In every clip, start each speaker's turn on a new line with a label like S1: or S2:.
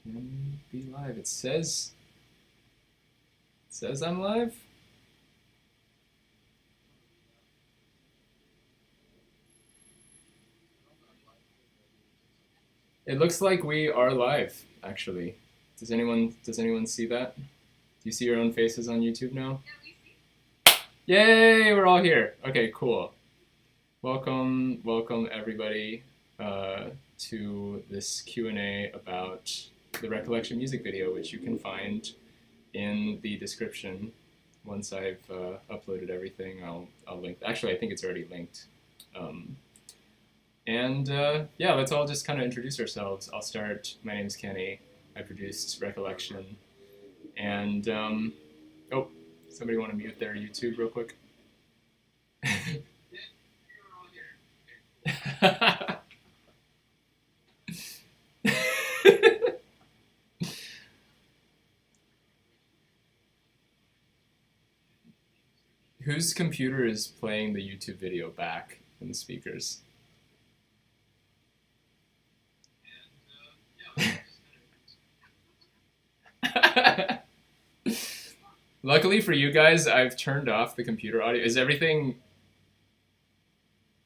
S1: Can be live. It says I'm live. It looks like we are live, actually. Does anyone see that? Do you see your own faces on YouTube now?
S2: Yeah, we see.
S1: Yay, we're all here. Okay, cool. Welcome everybody to this Q&A about the reCOLLECTION music video, which you can find in the description. Once I've uploaded everything, I'll link. Actually, I think it's already linked. Yeah, let's all just kind of introduce ourselves. I'll start. My name is Kenny. I produced reCOLLECTION. And, oh, somebody want to mute their YouTube real quick? Whose computer is playing the YouTube video back in the speakers? Luckily for you guys, I've turned off the computer audio. Is everything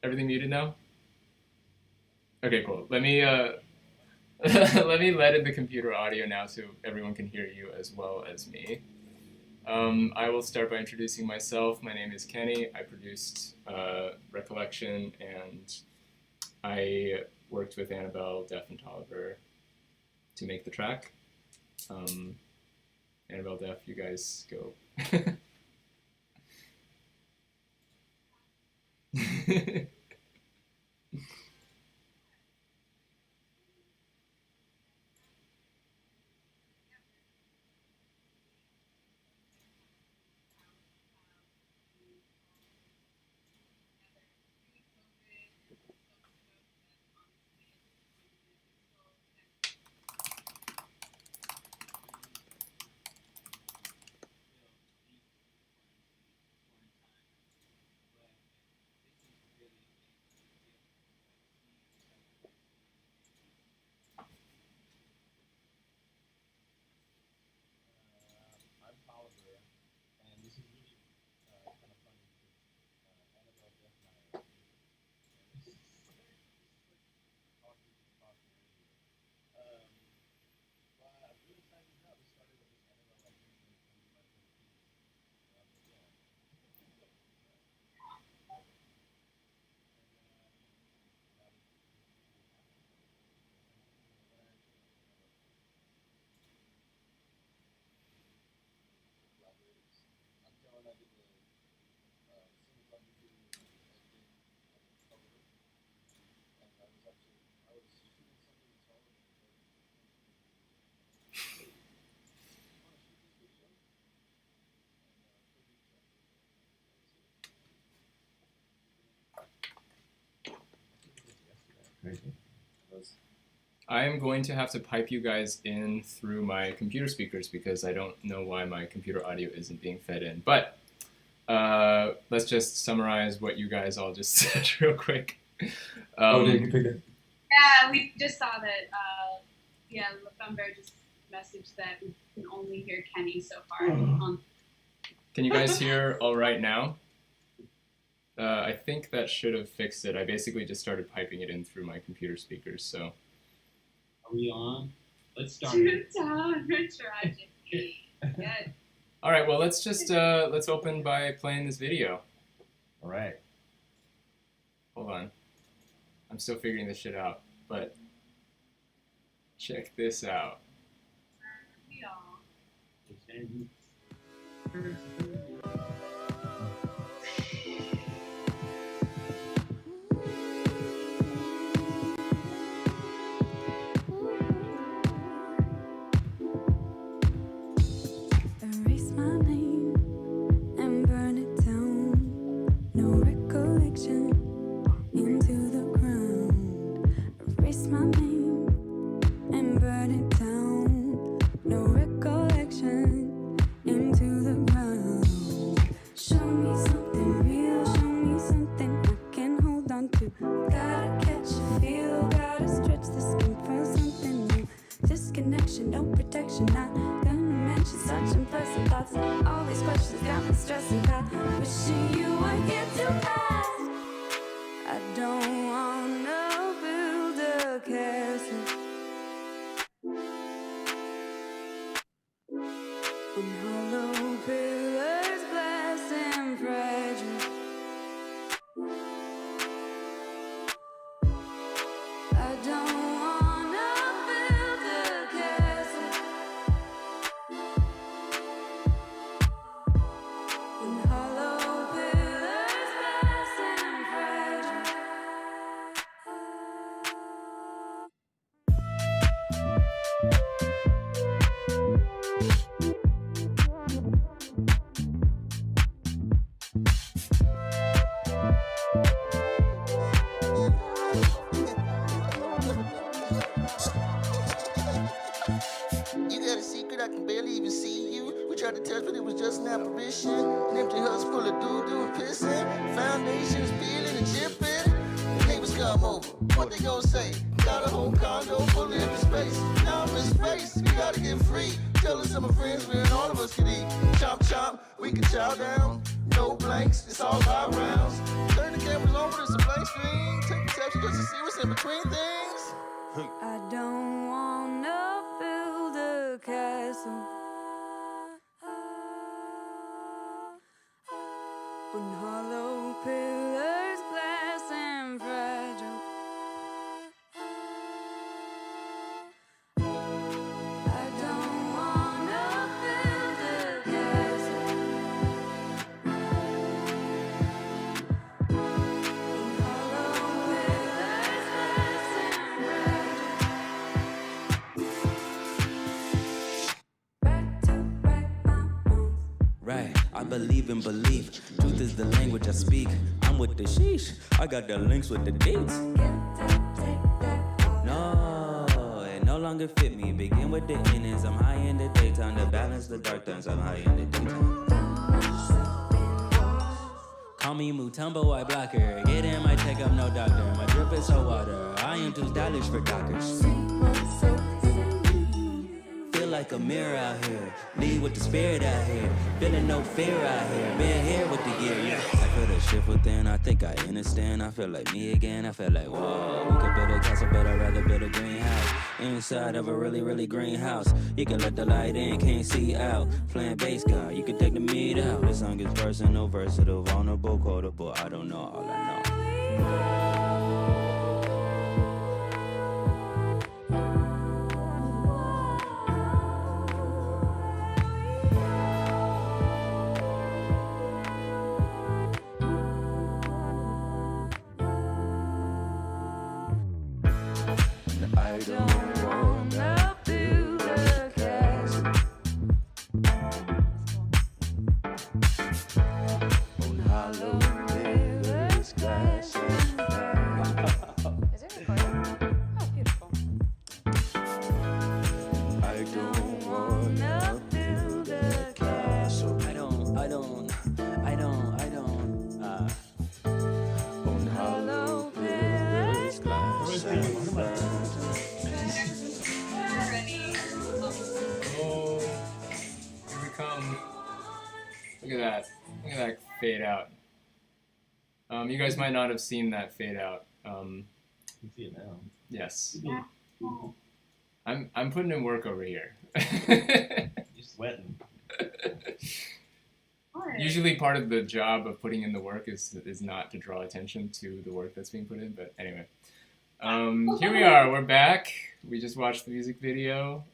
S1: muted now? Okay, cool. Let me let me let in the computer audio now so everyone can hear you as well as me. I will start by introducing myself. My name is Kenny. I produced reCOLLECTION, and I worked with Annabelle, Def, and Tolliver to make the track. Annabelle, Def, you guys go. I am going to have to pipe you guys in through my computer speakers because I don't know why my computer audio isn't being fed in. But let's just summarize what you guys all just said real quick.
S2: Yeah, we just saw that, yeah, LaFembear just messaged that we can only hear Kenny so far.
S1: Can you guys hear all right now? I think that should have fixed it. I basically just started piping it in through my computer speakers, so.
S3: Are we on? Let's start.
S2: Tragic. Good.
S1: All right, well, let's just, let's open by playing this video.
S3: All right.
S1: Hold on. I'm still figuring this shit out, but check this out.
S4: Erase my name and burn it down. No recollection into the ground. Erase my name and burn it down. No recollection into the ground. Show me something real. Show me something I can hold on to. Gotta catch a feel. Gotta stretch the skin for something new. Disconnection. recollection. Not gonna mention such implicit thoughts. All these questions got me stressing out. Wishing you were here to ask. I don't wanna build a castle on hollow pillars, glass and fragile. I don't wanna build a castle on hollow pillars, glass and fragile.
S5: You got a secret, I can barely even see you. We tried to touch, but it was just an apparition. An empty husk full of doo-doo and pissing. Foundations peeling and chipping. Neighbors come over, what they gon' say? Got a whole condo full of empty space. Now I'm in space, we gotta get free. Tell us some of friends, man, all of us could eat. Chop, chop, we can chow down. No blanks, it's all by rounds. Turn the cameras on, it's a blank screen. Take a selfie just to see what's in between things.
S4: I don't wanna build a castle on hollow pillars, glass and fragile. I don't wanna build a castle on hollow pillars, glass and fragile. Back to back my bones.
S6: Right, I believe in belief. Truth is the language I speak. I'm with the sheesh. I got the links with the deets.
S4: Get that, take that off.
S6: No, it no longer fit me. Begin with the innings. I'm high in the daytime. To balance the dark times, I'm high in the daytime. Call me Mutombo, I blocker. Get in my checkup, no doctor. My drip is so water. I am too stylish for doctors. Feel like a mirror out here. Lead with the spirit out here. Feeling no fear out here. Been here with the year, yeah. I feel the shift within. I think I understand. I feel like me again. I feel like, whoa. We could build a castle, but I'd rather build a greenhouse. Inside of a really, really green house. You can let the light in, can't see out. Playing bass guy, you can take the meat out. This song is personal, versatile, vulnerable, quotable. I don't know, all I know.
S4: I don't wanna build a castle on hollow pillars, glass and fragile.
S7: Is it recording? Oh, beautiful.
S4: I don't wanna build a castle on hollow pillars, glass and fragile.
S1: Oh, here we come. Look at that. Look at that fade out. You guys might not have seen that fade out.
S3: You can see it now.
S1: Yes.
S2: Yeah.
S1: I'm putting in work over here.
S3: You're sweating.
S1: Usually part of the job of putting in the work is not to draw attention to the work that's being put in, but anyway. Here we are, we're back. We just watched the music video.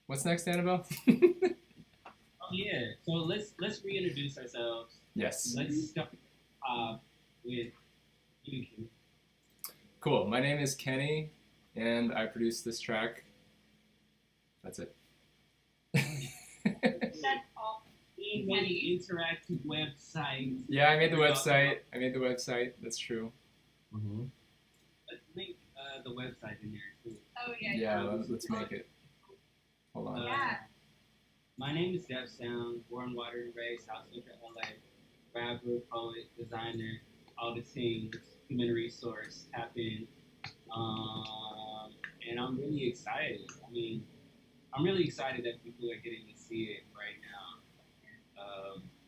S1: What's next, Annabelle?
S3: Oh yeah. So let's reintroduce ourselves.
S1: Yes.
S3: Let's start with you.
S1: Cool. My name is Kenny, and I produced this track. That's it.
S2: That's all.
S3: We made an interactive website.
S1: Yeah, I made the website. That's true.
S3: Mm-hmm. Let's link the website in there too.
S2: Oh yeah.
S1: Yeah, let's make it. Hold on.
S2: Yeah.
S3: My name is Dev Sound, born, watered, and raised, South Central LA. Rapper, poet, designer, all the things, human resource, tap in. and I'm really excited. I mean, I'm really excited that people are getting to see it right now.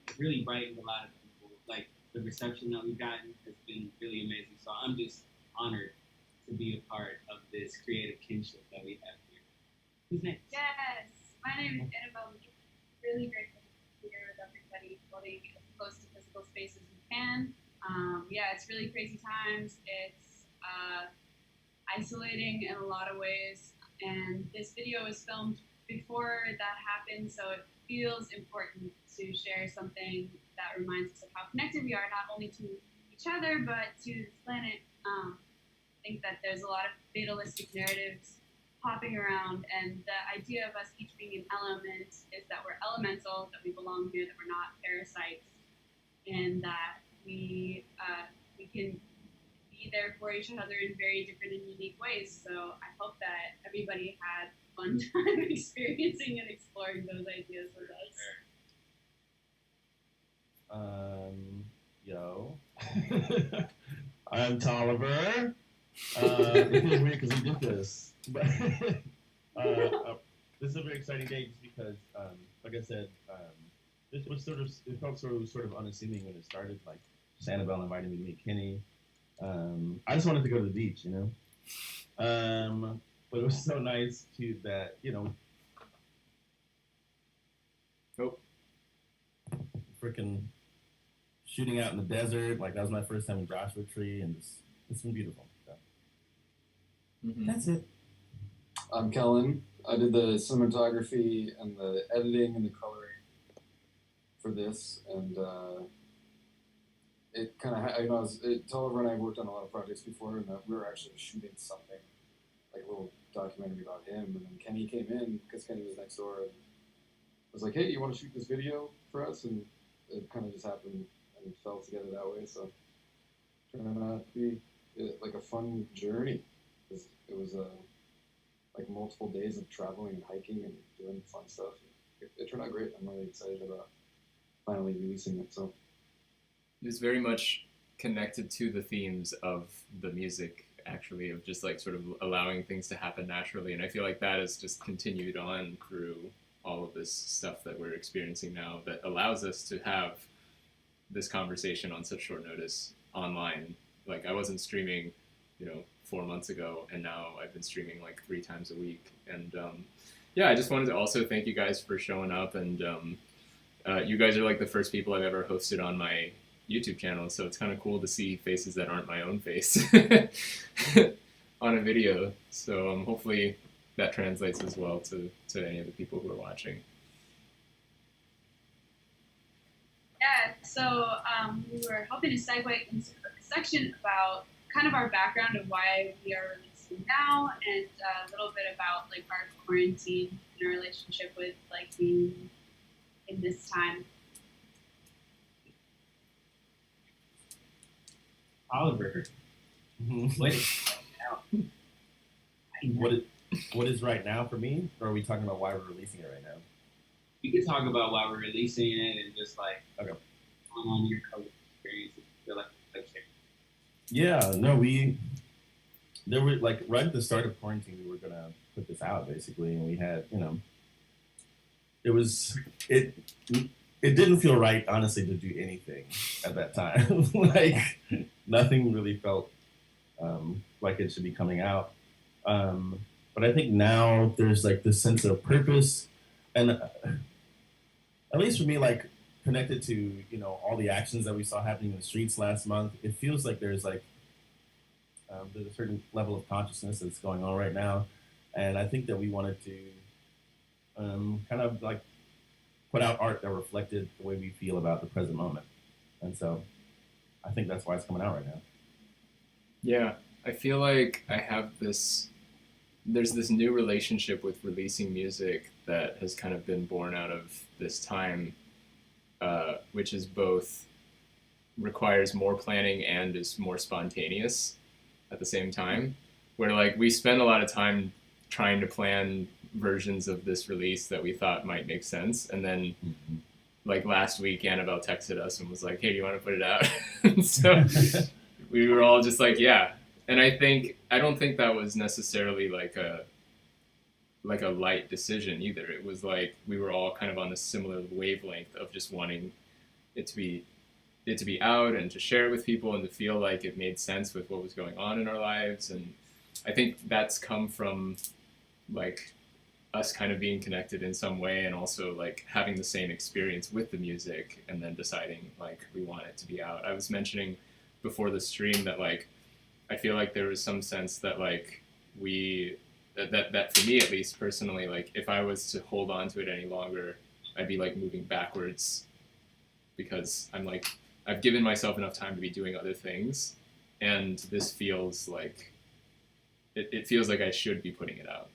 S3: It really brightened a lot of people. Like, the reception that we've gotten has been really amazing. So I'm just honored to be a part of this creative kinship that we have here. Who's next?
S2: Yes, my name is Annabelle Maginnis. Really grateful to be here with everybody, holding as close to physical space as we can. Yeah, it's really crazy times. It's isolating in a lot of ways, and this video was filmed before that happened, so it feels important to share something that reminds us of how connected we are, not only to each other, but to this planet. I think that there's a lot of fatalistic narratives popping around, and the idea of us each being an element is that we're elemental, that we belong here, that we're not parasites, and that we can be there for each other in very different and unique ways. So I hope that everybody had a fun time experiencing and exploring those ideas with us.
S8: Yo. I'm Tolliver. It feels weird because we did this. But this is a very exciting day just because, like I said, this was it felt sort of unassuming when it started. Like, just Annabelle invited me to meet Kenny. I just wanted to go to the beach, you know. But it was so nice that, you know.
S1: Oh.
S8: Freaking shooting out in the desert. Like, that was my first time in Joshua Tree, and it's been beautiful. So.
S1: Mm-hmm.
S8: That's it.
S9: I'm Kellen. I did the cinematography and the editing and the coloring for this, and it kind of, Tolliver and I worked on a lot of projects before, and we were actually shooting something, like a little documentary about him, and then Kenny came in, because Kenny was next door, and was like, hey, you want to shoot this video for us? And it kind of just happened, and it fell together that way, so it turned out to be like a fun journey, because it was like multiple days of traveling and hiking and doing fun stuff. It turned out great. I'm really excited about finally releasing it. So
S1: it's very much connected to the themes of the music, actually, of just like sort of allowing things to happen naturally. And I feel like that has just continued on through all of this stuff that we're experiencing now, that allows us to have this conversation on such short notice online. Like, I wasn't streaming, 4 months ago, and now I've been streaming like 3 times a week. And yeah, I just wanted to also thank you guys for showing up. And you guys are like the first people I've ever hosted on my YouTube channel, so it's kind of cool to see faces that aren't my own face on a video. So hopefully that translates as well to any of the people who are watching.
S2: Yeah, so we were hoping to segue into a section about kind of our background of why we are releasing now, and a little bit about like our quarantine and our relationship with like being in this time.
S3: Oliver,
S8: What is right now for me? Or are we talking about why we're releasing it right now?
S3: we can talk about why we're releasing it and just like
S8: Okay.
S3: Your college experience. Feel like
S8: Yeah, no, there were like right at the start of quarantine, we were gonna put this out basically, and we had, it didn't feel right, honestly, to do anything at that time. Like, nothing really felt like it should be coming out. But I think now there's like this sense of purpose, and at least for me, like connected to all the actions that we saw happening in the streets last month, it feels like there's a certain level of consciousness that's going on right now, and I think that we wanted to kind of like put out art that reflected the way we feel about the present moment, and so I think that's why it's coming out right now.
S1: Yeah, I feel like there's this new relationship with releasing music that has kind of been born out of this time, which is both requires more planning and is more spontaneous at the same time, where like we spend a lot of time trying to plan versions of this release that we thought might make sense, and then like last week Annabelle texted us and was like, hey, do you want to put it out? And so we were all just like, yeah, And I don't think that was necessarily like a light decision either. It was like we were all kind of on this similar wavelength of just wanting it to be out and to share it with people and to feel like it made sense with what was going on in our lives. And I think that's come from like us kind of being connected in some way, and also like having the same experience with the music, and then deciding like we want it to be out. I was mentioning before the stream that like I feel like there was some sense that like that for me at least personally, like if I was to hold on to it any longer, I'd be like moving backwards, because I'm like I've given myself enough time to be doing other things, and this feels like it feels like I should be putting it out.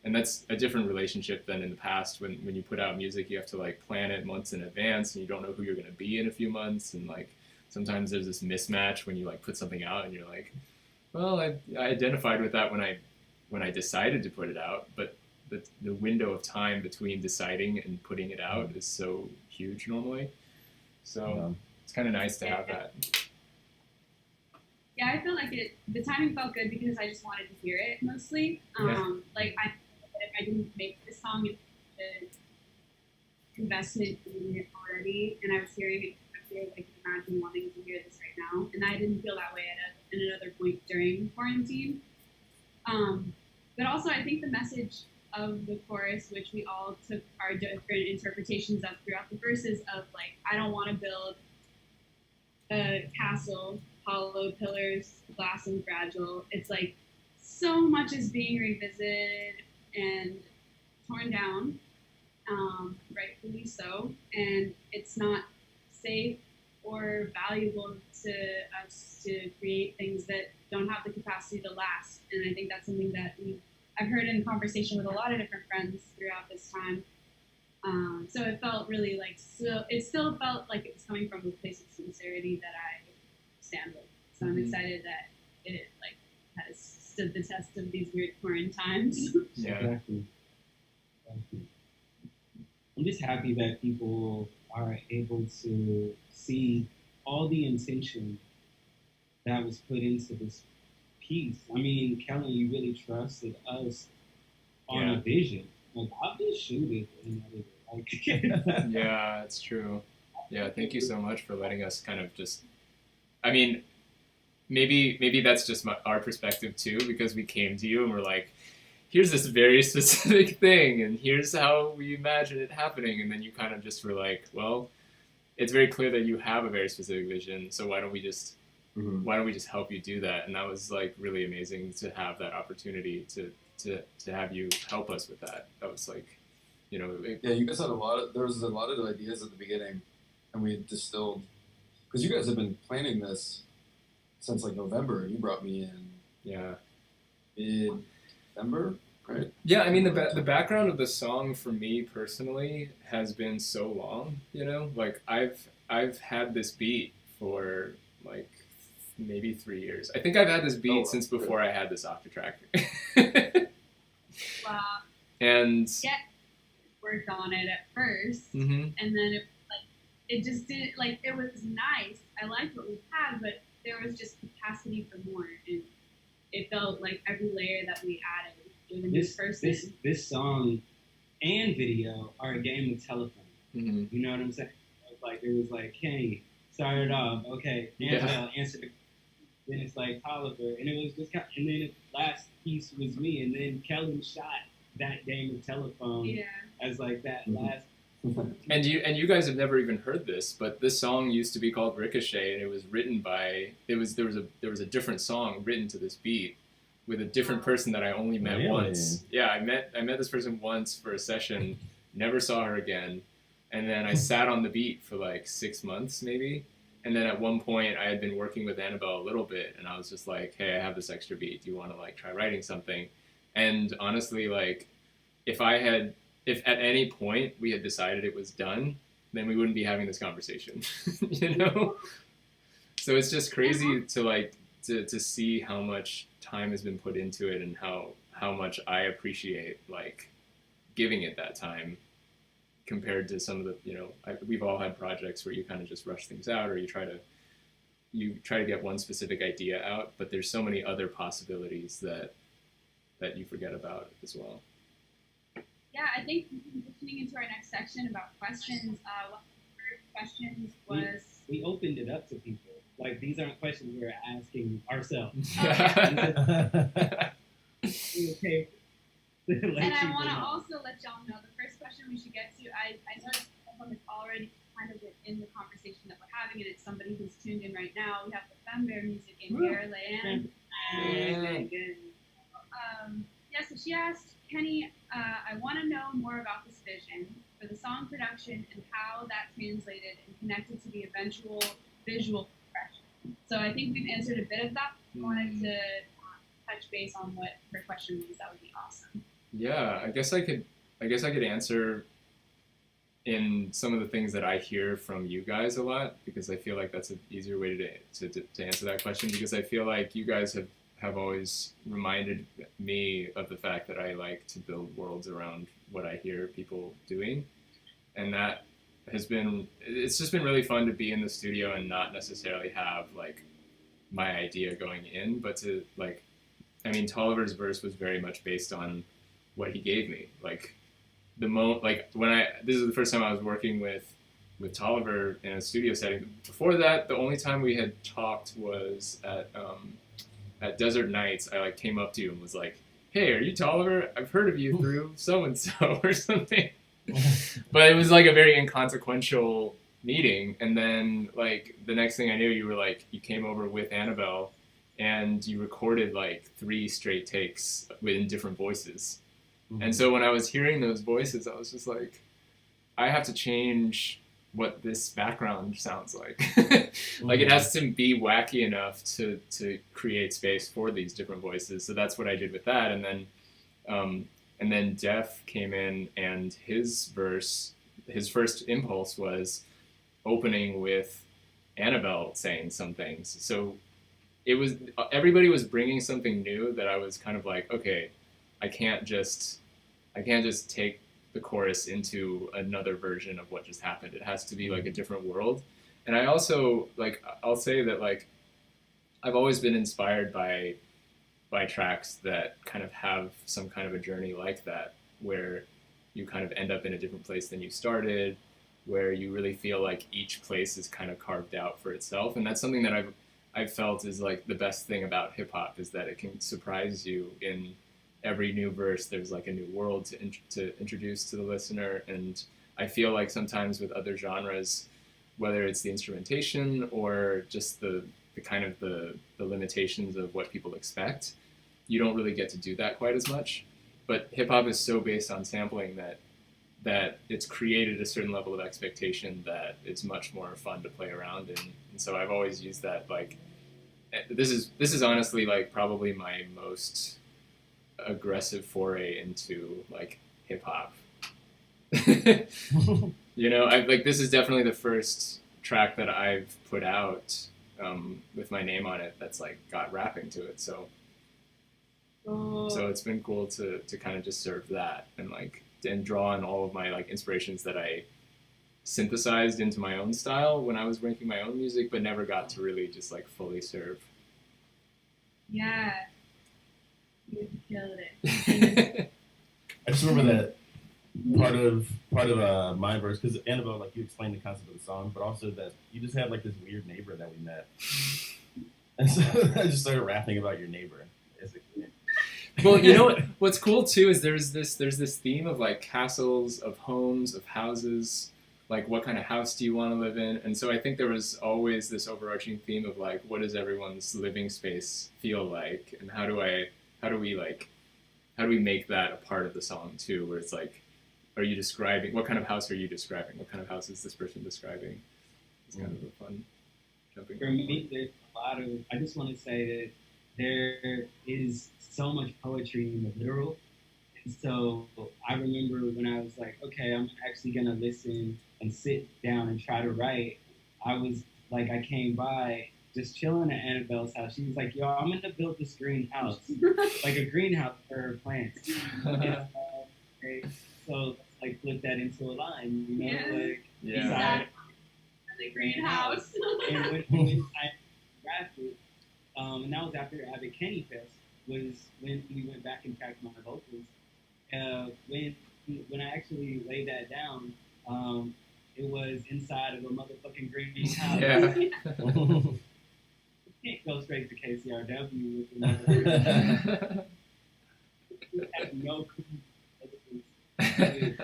S1: And that's a different relationship than in the past when you put out music, you have to like plan it months in advance, and you don't know who you're going to be in a few months. And like sometimes there's this mismatch when you like put something out and you're like, well, I identified with that when I decided to put it out, but the window of time between deciding and putting it out is so huge normally. So it's kind of nice to have that.
S2: Yeah, I feel like the timing felt good because I just wanted to hear it mostly. Like if I didn't make this song, it's the investment in it already, and I was hearing it. I feel like imagine wanting to hear this right now, and I didn't feel that way at another point during quarantine. But also, I think the message of the chorus, which we all took our different interpretations of throughout the verses, of like, I don't want to build a castle, hollow pillars, glass and fragile. It's like so much is being revisited and torn down, rightfully so, and it's not safe or valuable to us to create things that don't have the capacity to last. And I think that's something that I've heard in conversation with a lot of different friends throughout this time. So it felt really like, it still felt like it was coming from a place of sincerity that I stand with. So I'm excited that it like has stood the test of these weird quarantine times.
S1: Yeah.
S3: Exactly. I'm just happy that people are able to see all the intention that was put into this piece. I mean, Kellen, you really trusted us on a vision. Like, I'll just shoot it and edit it. Like,
S1: Yeah, it's true. Yeah, thank you so much for letting us kind of just. I mean, maybe that's just our perspective too, because we came to you and we're like, here's this very specific thing, and here's how we imagine it happening, and then you kind of just were like, well, it's very clear that you have a very specific vision, so why don't we just help you do that? And that was like really amazing to have that opportunity to have you help us with that. That was like, you know,
S9: Yeah, you guys had there was a lot of ideas at the beginning, and we distilled, because you guys have been planning this since like November, and you brought me in mid-December, right?
S1: Yeah, I mean the background of the song for me personally has been so long, you know, like I've had this beat for like maybe 3 years. I think I've had this beat since before I had this Octatrack.
S2: Wow.
S1: And
S2: Worked on it at first,
S1: Mhm.
S2: and then it just didn't, like, it was nice. I liked what we had, but there was just capacity for more, and it felt like every layer that we added, even this person.
S3: This song and video are a game of telephone.
S1: Mm-hmm.
S3: You know what I'm saying? It was like, Kenny started off, okay, Annabelle answered the, then it's like Tolliver, and it was just kind of, and then the last piece was me, and then Kellen shot that game of telephone as like that last.
S1: And you guys have never even heard this, but this song used to be called Ricochet, and it was written by there was a different song written to this beat with a different person that I only met once. Yeah, I met this person once for a session, never saw her again, and then I sat on the beat for like 6 months maybe, and then at one point I had been working with Annabelle a little bit, and I was just like, hey, I have this extra beat. Do you want to like try writing something? And honestly, like if at any point we had decided it was done, then we wouldn't be having this conversation, you know? So it's just crazy to like, to see how much time has been put into it, and how much I appreciate like giving it that time compared to some of the, you know, we've all had projects where you kind of just rush things out, or you try to you try to get one specific idea out, but there's so many other possibilities that you forget about as well.
S2: Yeah, I think transitioning into our next section about questions, one of the first questions was...
S3: We opened it up to people. Like, these aren't questions we're asking ourselves. Okay.
S2: And I want to also let y'all know the first question we should get to, I noticed someone is already kind of in the conversation that we're having, and it's somebody who's tuned in right now. We have the Fembear music in here, Leanne. Yeah, so she asked, Kenny, I want to know more about this vision for the song production and how that translated and connected to the eventual visual expression. So I think we've answered a bit of that. If you wanted to touch base on what her question was, that would be awesome.
S1: Yeah, I guess I could answer in some of the things that I hear from you guys a lot, because I feel like that's an easier way to answer that question, because I feel like you guys have always reminded me of the fact that I like to build worlds around what I hear people doing. And that it's just been really fun to be in the studio and not necessarily have like my idea going in, but to like, I mean, Tolliver's verse was very much based on what he gave me. Like this is the first time I was working with Tolliver in a studio setting. Before that, the only time we had talked was at Desert Nights. I like came up to you and was like, "Hey, are you Tolliver? I've heard of you through so and so or something." But it was like a very inconsequential meeting, and then like the next thing I knew, you came over with Annabelle, and you recorded like 3 straight takes in different voices. Mm-hmm. And so when I was hearing those voices, I was just like, I have to change what this background sounds like. Like it has to be wacky enough to create space for these different voices. So that's what I did with that. And then Def came in, and his first impulse was opening with Annabelle saying some things. So everybody was bringing something new that I was kind of like, okay, I can't just take the chorus into another version of what just happened. It has to be like a different world. And I also I'll say that like I've always been inspired by tracks that kind of have some kind of a journey like that, where you kind of end up in a different place than you started, where you really feel like each place is kind of carved out for itself. And that's something that I've felt is like the best thing about hip hop, is that it can surprise you in every new verse. There's like a new world to introduce to the listener. And I feel like sometimes with other genres, whether it's the instrumentation or just the kind of the limitations of what people expect, you don't really get to do that quite as much. But hip hop is so based on sampling that it's created a certain level of expectation that it's much more fun to play around in. And so I've always used that. Like this is honestly like probably my most aggressive foray into like hip hop. You know, this is definitely the first track that I've put out with my name on it that's like got rapping to it. So it's been cool to kind of just serve that and draw on all of my like inspirations that I synthesized into my own style when I was making my own music, but never got to really just like fully serve.
S2: Yeah. You killed it.
S8: I just remember that part of my verse, because Annabelle, like you explained the concept of the song, but also that you just had like this weird neighbor that we met, and so I just started rapping about your neighbor.
S1: Well, you know what's cool too is there's this theme of like castles, of homes, of houses. Like, what kind of house do you want to live in? And so I think there was always this overarching theme of like, what does everyone's living space feel like, and how do we make that a part of the song too, where it's like, are you describing, what kind of house are you describing? What kind of house is this person describing? It's kind of a fun jumping.
S3: For me, there's a lot of, I just want to say that there is so much poetry in the literal. And so I remember when I was like, okay, I'm actually going to listen and sit down and try to write. I was like, I came by just chilling at Annabelle's house. She was like, yo, I'm going to build this greenhouse, like a greenhouse for her plants. So like flip that into a line, you know,
S2: Yeah.
S3: like
S2: The greenhouse.
S3: And athlete. And that was after Abbott Kenny Fest, was when we went back and tracked my vocals. When I actually laid that down, it was inside of a motherfucking greenhouse.
S1: Yeah.
S3: Can't go straight to KCRW with the motherfucker. I have no clue.
S2: It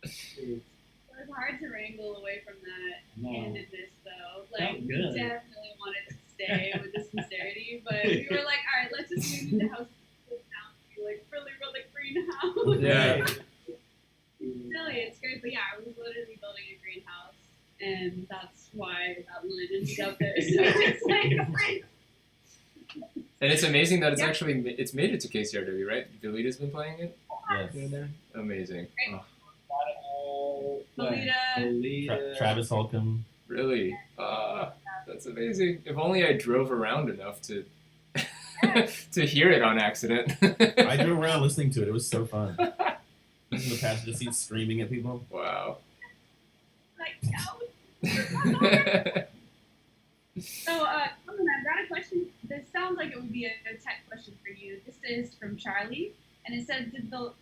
S2: was hard to wrangle away from that
S3: No.
S2: candidness, though. Like,
S3: Felt
S2: we
S3: good.
S2: definitely wanted to stay with the sincerity, but we were like, all right, let's just move the house down to like really greenhouse.
S1: Yeah.
S2: Silly, it's great, but yeah, I was literally building a greenhouse, and that's why that line ended up there. So it's like,
S1: And it's amazing that it's
S2: Yeah.
S1: actually it's made it to KCRW, right? Velita's been playing it
S8: Yes.
S1: here and there. Amazing. Oh,
S2: Lolita.
S8: Travis Holcomb.
S1: really? That's amazing. If only I drove around enough to to hear it on accident.
S8: I drove around listening to it. It was so fun. In the passenger seat screaming at people.
S1: Wow.
S2: Like, no. So, Kellen, I've got a question. This sounds like it would be a tech question for you. This is from Charlie, and it said,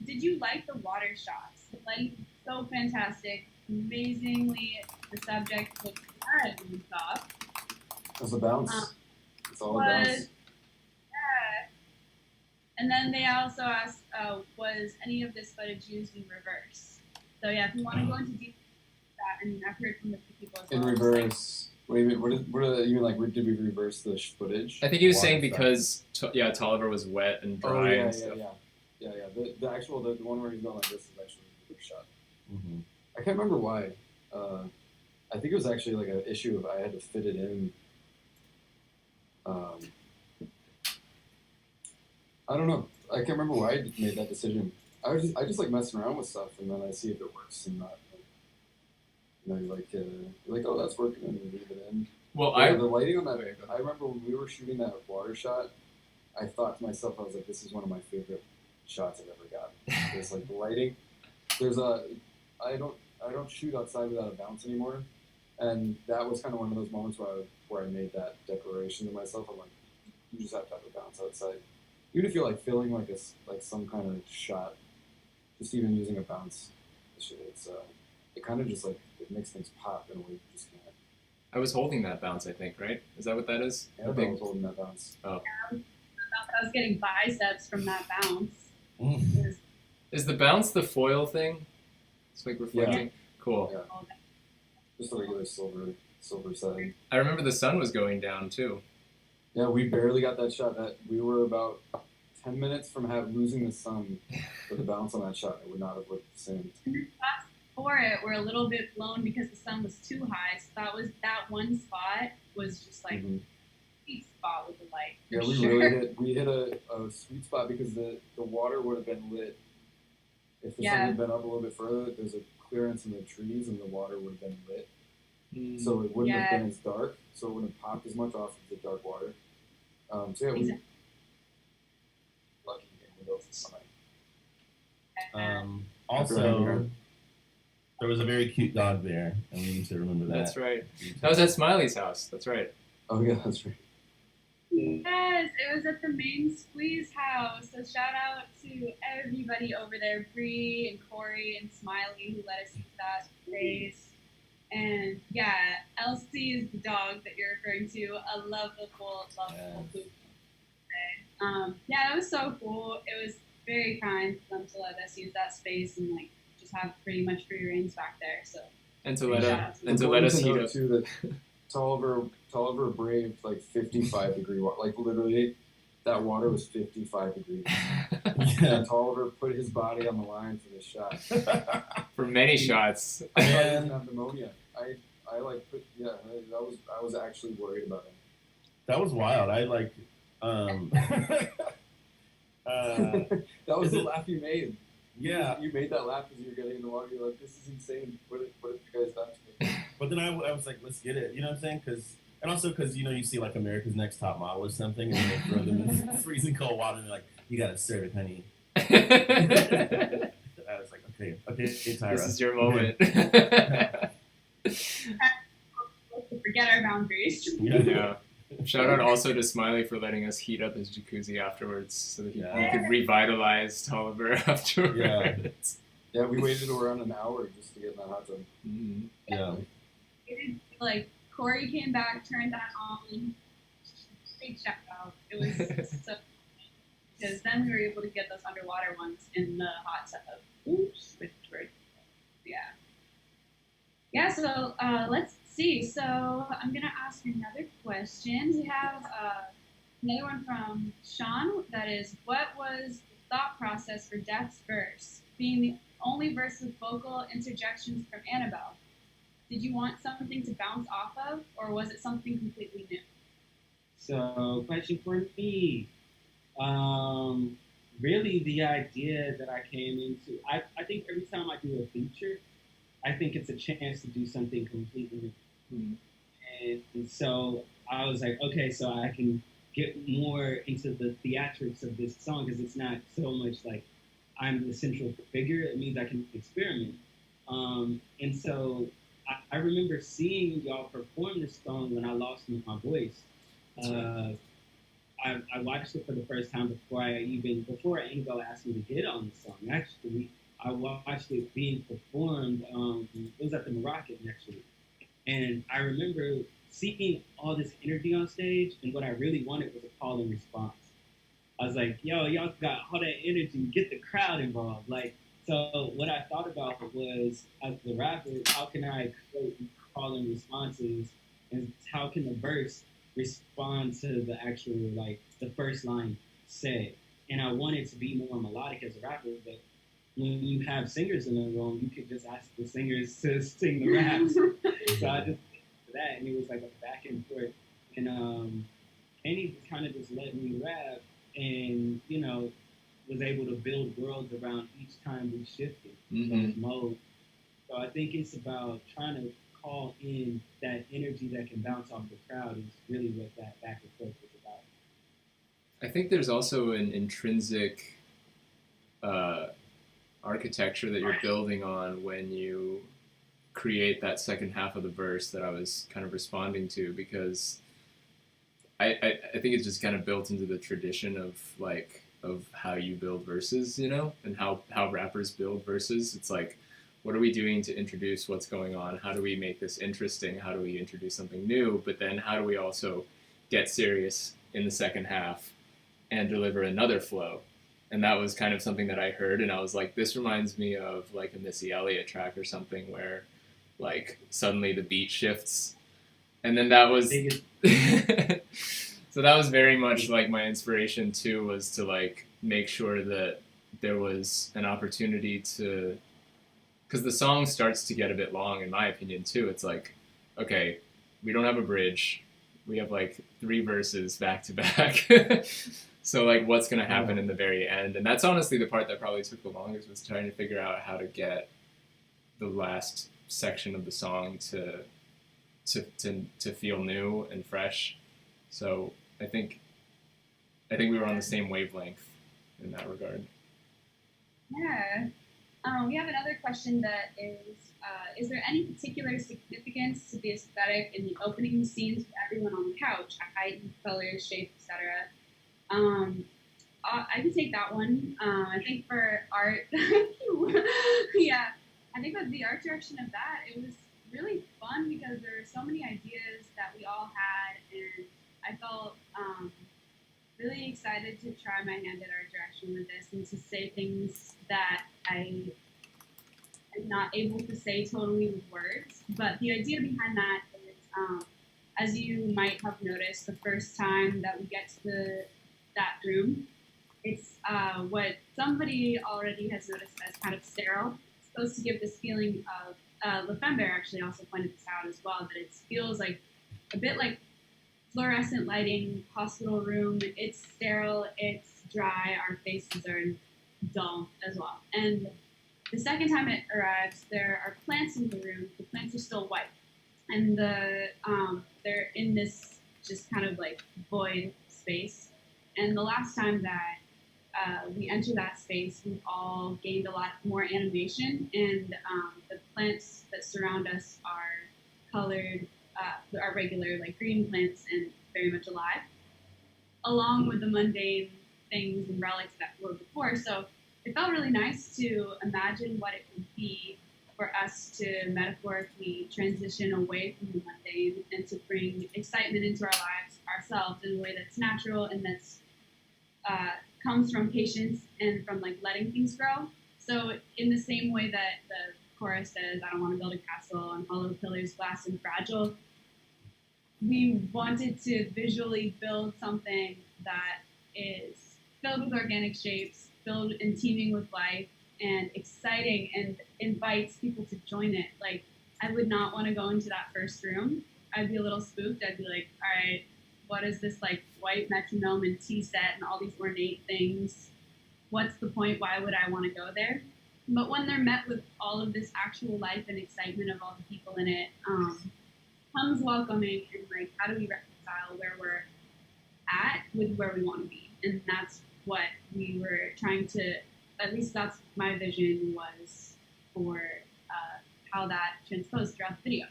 S2: "Did you like the water shots? The lighting was so fantastic. Amazingly, the subject looked incredibly soft.
S9: That's a bounce. It's all a
S2: Was
S9: bounce.
S2: And then they also asked, was any of this footage used in reverse? So yeah, if you want to go into deep that, and I've heard from a few people as
S9: In
S2: well.
S9: reverse. Wait a minute. What you mean? Like, did we reverse the footage?
S1: I think he was
S8: Water
S1: saying
S8: stuff.
S1: because Tolliver was wet and
S9: Oh
S1: dry
S9: yeah,
S1: and
S9: yeah,
S1: stuff.
S9: yeah. The actual the one where he's going like this is actually a reverse shot.
S8: Mm-hmm.
S9: I can't remember why. I think it was actually like an issue of I had to fit it in. I don't know. I can't remember why I made that decision. I just like messing around with stuff, and then I see if it works, and not. You're like, oh, that's working, and you leave it in.
S1: Well,
S9: Yeah, the lighting on that.
S1: Okay, go ahead.
S9: I remember when we were shooting that water shot. I thought to myself, I was like, this is one of my favorite shots I've ever gotten. It's like the lighting. I don't shoot outside without a bounce anymore, and that was kind of one of those moments where I made that declaration to myself. I'm like, you just have to have a bounce outside, even if you're like feeling like some kind of shot, just even using a bounce. It kind of just like it makes things pop in a way you just can't.
S1: I was holding that bounce, I think, right? Is that what that is?
S9: Annabelle was holding that bounce.
S1: Oh.
S2: I was getting biceps from that bounce.
S8: Mm-hmm.
S2: It was
S1: Is the bounce the foil thing? It's like reflecting? Cool.
S9: Yeah.
S2: all that.
S9: Just a regular silver setting.
S1: I remember the sun was going down, too.
S9: Yeah, we barely got that shot. That we were about 10 minutes from losing the sun with the bounce on that shot. It would not have looked the same.
S2: Shots before it were a little bit blown because the sun was too high. So that one spot was just like
S9: Mhm.
S2: sweet spot with the light. For
S9: Yeah, we
S2: sure.
S9: really hit a sweet spot because the water would have been lit. If the sun
S2: Yeah.
S9: had been up a little bit further, there's a clearance in the trees and the water would have been lit. So it wouldn't have
S2: Yeah.
S9: been as dark, so it wouldn't have popped as much off of the dark water. So yeah, we
S2: Exactly.
S9: lucky in the middle of the summer.
S8: Also, there was a very cute dog there, and we need to remember that.
S1: That's right. That was at Smiley's house. That's right.
S9: Oh yeah, that's right.
S2: Yes, it was at the main squeeze house. So shout out to everybody over there, Bree and Corey and Smiley, who let us use that space. And yeah, Elsie is the dog that you're referring to. A lovable poop. Yeah, it was so cool. It was very kind for them to let us use that space and like just have pretty much free reins back there. So
S1: And to let
S2: Shout out to
S1: us heat
S9: note
S1: up.
S9: too that Tolliver braved like 55 degree water. Like literally, that water was 55 degrees. And Tolliver put his body on the line for this shot.
S1: For many shots.
S9: I thought he was gonna have pneumonia. I like put I was actually worried about him.
S8: That was wild. I like.
S9: That was the laugh you made.
S8: Yeah,
S9: You made that laugh as you were getting in the water. You're like, this is insane. What have you guys done to me?
S8: but then I was like, let's get it. You know what I'm saying? And also because you see like America's Next Top Model or something, and then they throw them in freezing cold water, and they're like, you gotta serve it, honey. I was like, okay, Tyra.
S1: This is your moment.
S2: to forget our boundaries.
S8: Yeah.
S1: Yeah. Shout out also to Smiley for letting us heat up his jacuzzi afterwards so that he could revitalize Tolliver afterwards.
S9: Yeah, we waited around an hour just to get in that hot tub.
S1: Mm-hmm.
S8: Yeah.
S2: Like Corey came back, turned that on, big shout out. It was so because then we were able to get those underwater ones in the hot tub. Oops, which were yeah. So let's see. So I'm gonna ask another question. We have another one from Sean. That is, what was the thought process for Death's verse being the only verse with vocal interjections from Annabelle? Did you want something to bounce off of, or was it something completely new?
S3: So, question for me. Really, the idea that I came into, I think every time I do a feature, I think it's a chance to do something completely new.
S1: Mm-hmm.
S3: And so I was like, okay, so I can get more into the theatrics of this song because it's not so much like I'm the central figure. It means I can experiment. And so I remember seeing y'all perform this song when I lost my voice. I watched it for the first time before Annabelle asked me to get on the song. Actually, I watched it being performed. It was at the Moroccan, actually. And I remember seeing all this energy on stage, and what I really wanted was a call and response. I was like, yo, y'all got all that energy, get the crowd involved. Like, so what I thought about was, as the rapper, how can I create call and responses, and how can the verse respond to the actual, like, the first line said. And I wanted to be more melodic as a rapper, but when you have singers in the room, you could just ask the singers to sing the raps. So I just did that, and it was like a back and forth. And Annie kind of just let me rap, and, you know, was able to build worlds around each time we shifted those modes. So I think it's about trying to call in that energy that can bounce off the crowd is really what that back and forth is about.
S1: I think there's also an intrinsic architecture that you're building on when you create that second half of the verse that I was kind of responding to, because I think it's just kind of built into the tradition of how you build verses, you know, and how rappers build verses. It's like, what are we doing to introduce what's going on? How do we make this interesting? How do we introduce something new? But then how do we also get serious in the second half and deliver another flow? And that was kind of something that I heard, and I was like, this reminds me of like a Missy Elliott track or something where like suddenly the beat shifts. And then that was so that was very much like my inspiration too, was to like make sure that there was an opportunity to, because the song starts to get a bit long in my opinion too. It's like, okay, we don't have a bridge, we have like 3 verses back to back. So like what's going to happen in the very end? And that's honestly the part that probably took the longest, was trying to figure out how to get the last section of the song to feel new and fresh. So I think we were on the same wavelength in that regard.
S2: Yeah. We have another question that is there any particular significance to the aesthetic in the opening scenes with everyone on the couch, height, colors, shape, etc.? I can take that one. I think for art, yeah, I think with the art direction of that, it was really fun because there were so many ideas that we all had, and I felt really excited to try my hand at art direction with this and to say things that I am not able to say totally with words. But the idea behind that is, as you might have noticed, the first time that we get to that room, it's what somebody already has noticed as kind of sterile. It's supposed to give this feeling of, Lefember actually also pointed this out as well, that it feels like a bit like fluorescent lighting, hospital room. It's sterile, it's dry, our faces are dull as well. And the second time it arrives, there are plants in the room. The plants are still white, and they're in this just kind of like void space. And the last time that we enter that space, we've all gained a lot more animation, and the plants that surround us are colored, are regular like green plants, and very much alive, along with the mundane things and relics that were before. So it felt really nice to imagine what it would be for us to metaphorically transition away from the mundane and to bring excitement into our lives ourselves in a way that's natural and that's comes from patience and from like letting things grow. So in the same way that the chorus says, I don't want to build a castle on hollow pillars, glass and fragile, we wanted to visually build something that is filled with organic shapes, filled and teeming with life, and exciting, and invites people to join it. Like, I would not want to go into that first room. I'd be a little spooked. I'd be like, all right, what is this like white metronome and tea set and all these ornate things? What's the point? Why would I want to go there? But when they're met with all of this actual life and excitement of all the people in it, comes welcoming and like, how do we reconcile where we're at with where we want to be? And that's what we were trying to, at least that's my vision was for how that transposed throughout the video.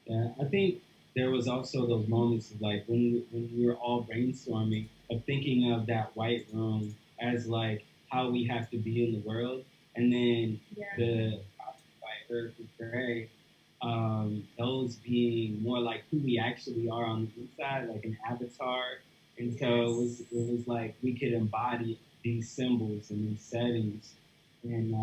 S3: Yeah, I think there was also those moments of like when we were all brainstorming of thinking of that white room as like how we have to be in the world, and then the by Earth and Gray, those being more like who we actually are on the inside, like an avatar. And so it was like we could embody these symbols and these settings, and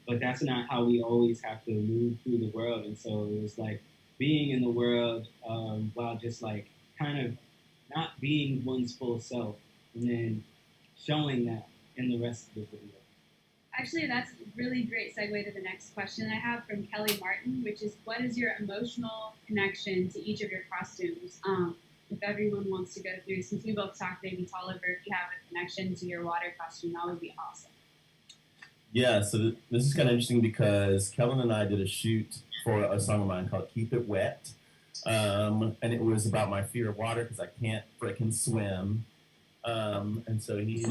S3: but that's not how we always have to move through the world. And so it was like being in the world while just like kind of not being one's full self, and then showing that in the rest of the video.
S2: Actually, that's a really great segue to the next question I have from Kelly Martin, which is, what is your emotional connection to each of your costumes? If everyone wants to go through, since we both talked, maybe Tolliver, if you have a connection to your water costume, that would be awesome.
S8: Yeah, so this is kind of interesting because Kellen and I did a shoot for a song of mine called Keep It Wet. And it was about my fear of water because I can't frickin' swim. And so he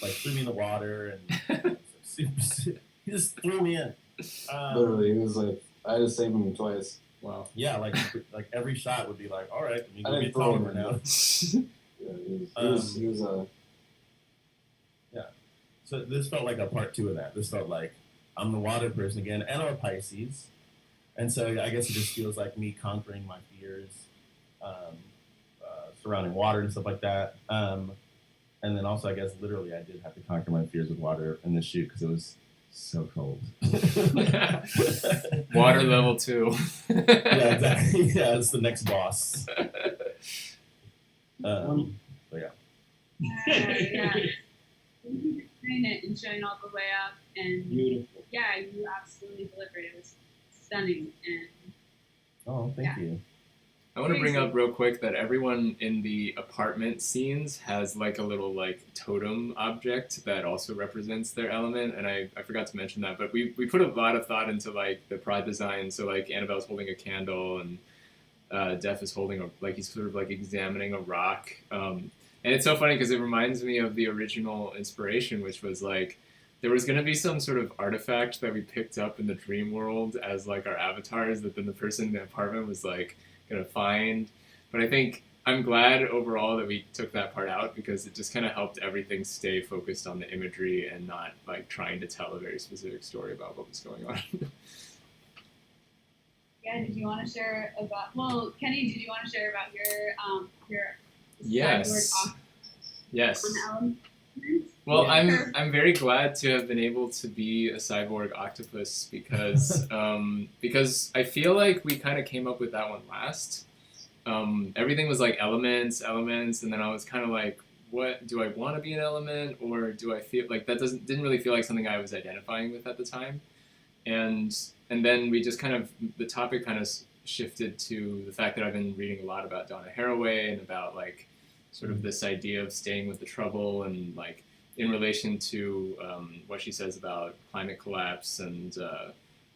S8: like threw me in the water and he just threw me in.
S9: Literally, it was like, I had to save him twice.
S8: Wow. Yeah, like every shot would be like, all right, you
S9: I
S8: can
S9: didn't
S8: get
S9: throw him
S8: Tolliver now.
S9: He was
S8: yeah. So this felt like a part two of that. This felt like I'm the water person again, and I'm a Pisces. And so I guess it just feels like me conquering my fears surrounding water and stuff like that. And then also, I guess, literally, I did have to conquer my fears with water in the shoot because it was so cold.
S1: Water level 2.
S8: Yeah, exactly. Yeah, it's the next boss. But yeah.
S2: Yeah. Doing it and showing all the way up, and
S3: Beautiful.
S2: yeah, you absolutely delivered. It was stunning, and
S8: Oh, thank you.
S1: I want to bring up real quick that everyone in the apartment scenes has like a little like totem object that also represents their element, and I forgot to mention that, but we put a lot of thought into like the prod design. So like Annabelle's holding a candle, and Def is holding he's sort of like examining a rock, and it's so funny because it reminds me of the original inspiration, which was like there was going to be some sort of artifact that we picked up in the dream world as like our avatars that then the person in the apartment was like gonna find. But I think I'm glad overall that we took that part out because it just kind of helped everything stay focused on the imagery and not like trying to tell a very specific story about what was going on.
S2: yeah, did you want to share about? Well, Kenny, did you want to share about your
S1: Yes. Yes.
S2: element?
S1: Well, I'm very glad to have been able to be a cyborg octopus because because I feel like we kind of came up with that one last. Everything was like elements, and then I was kind of like, what do I want to be an element, or do I feel like that didn't really feel like something I was identifying with at the time, and then we just kind of the topic kind of shifted to the fact that I've been reading a lot about Donna Haraway and about like sort of this idea of staying with the trouble and like in relation to what she says about climate collapse and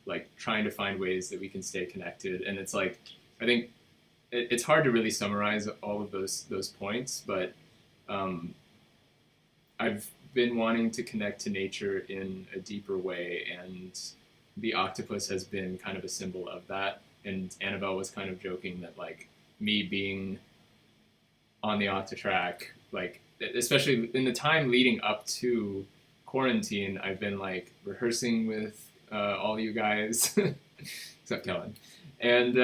S1: like trying to find ways that we can stay connected. And it's like, I think it's hard to really summarize all of those points, but I've been wanting to connect to nature in a deeper way, and the octopus has been kind of a symbol of that. And Annabelle was kind of joking that like me being on the Octatrack, like especially in the time leading up to quarantine, I've been like rehearsing with all you guys, except Kellen, and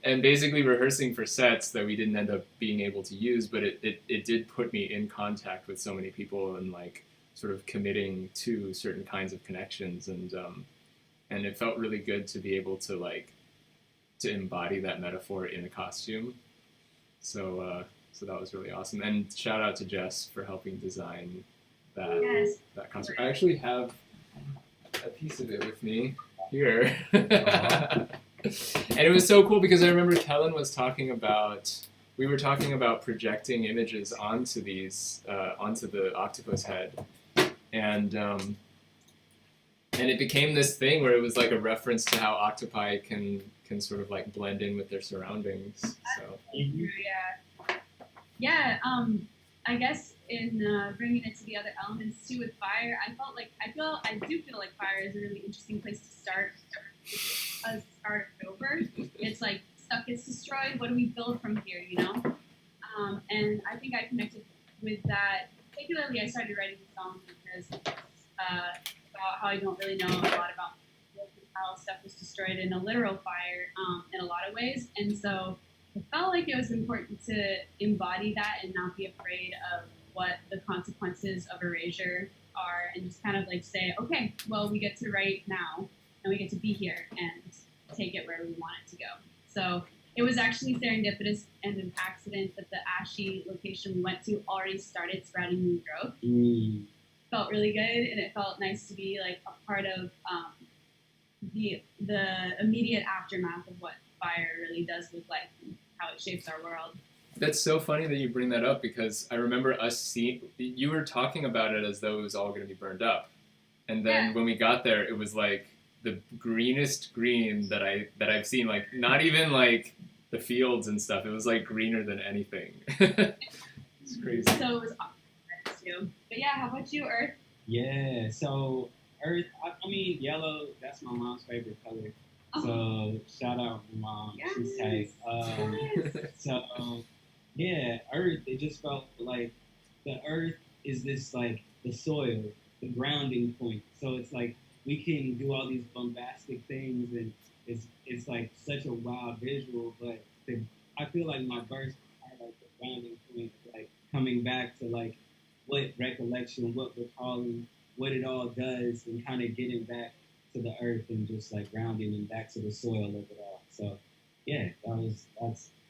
S1: and basically rehearsing for sets that we didn't end up being able to use, but it did put me in contact with so many people and like sort of committing to certain kinds of connections, and it felt really good to be able to like to embody that metaphor in a costume. So so that was really awesome. And shout out to Jess for helping design that
S2: Yes.
S1: that costume. I actually have a piece of it with me here. And it was so cool because I remember Kellen was talking about, we were talking about projecting images onto these onto the octopus head, and it became this thing where it was like a reference to how octopi can sort of like blend in with their surroundings. So
S2: Yeah, I guess in bringing it to the other elements too with fire, I do feel like fire is a really interesting place to start over. It's like stuff gets destroyed. What do we build from here? You know, and I think I connected with that. Particularly, I started writing the song because about how I don't really know a lot about how stuff was destroyed in a literal fire in a lot of ways, and so I felt like it was important to embody that and not be afraid of what the consequences of erasure are, and just kind of like say, okay, well, we get to write now, and we get to be here and take it where we want it to go. So it was actually serendipitous and an accident that the Ashy location we went to already started sprouting new growth. Felt really good, and it felt nice to be like a part of the immediate aftermath of what fire really does with life and how it shapes our world.
S1: that's so funny that you bring that up, because I remember us seeing, you were talking about it as though it was all going to be burned up, and then when we got there, it was like the greenest green that I've seen. Like not even like the fields and stuff. It was like greener than anything. It's crazy.
S2: So it was awesome too. But yeah, how about you, Earth?
S3: Yeah, so Earth, I mean, yellow, that's my mom's favorite color. So shout out my mom, she's tight. So yeah, Earth, it just felt like the Earth is this like the soil, the grounding point. So it's like we can do all these bombastic things, and it's like such a wild visual, but I feel like my verse are like the grounding point, like coming back to like what recollection, what recalling, what it all does, and kind of getting back to the earth and just like grounding and back to the soil of it all. So yeah,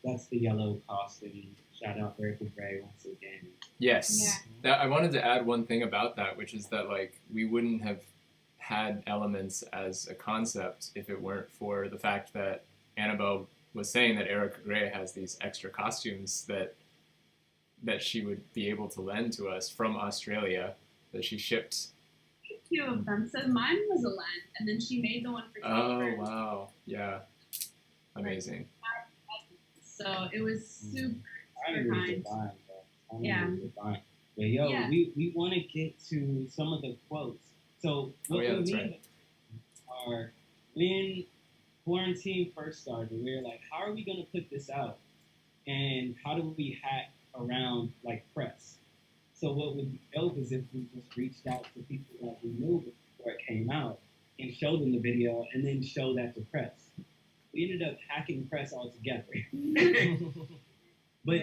S3: that's the yellow costume. Shout out Earth and Gray once again.
S1: Yes.
S2: Yeah.
S1: I wanted to add one thing about that, which is that like we wouldn't have had elements as a concept if it weren't for the fact that Annabelle was saying that Erica Gray has these extra costumes that she would be able to lend to us from Australia that she shipped.
S2: Two of them. So mine was a lend, and then she made the one for Tolliver.
S1: Oh wow, yeah, amazing.
S2: So it was super
S3: I think it was
S2: kind.
S3: divine, bro.
S2: Yeah.
S3: Divine. But yo,
S2: Yeah.
S3: we want to get to some of the quotes. So what we
S1: that's
S3: mean
S1: right.
S3: are when quarantine first started, we were like, how are we going to put this out? And how do we hack around like press? So what would be dope is if we just reached out to people that we knew before it came out and showed them the video and then show that to press. We ended up hacking press altogether. But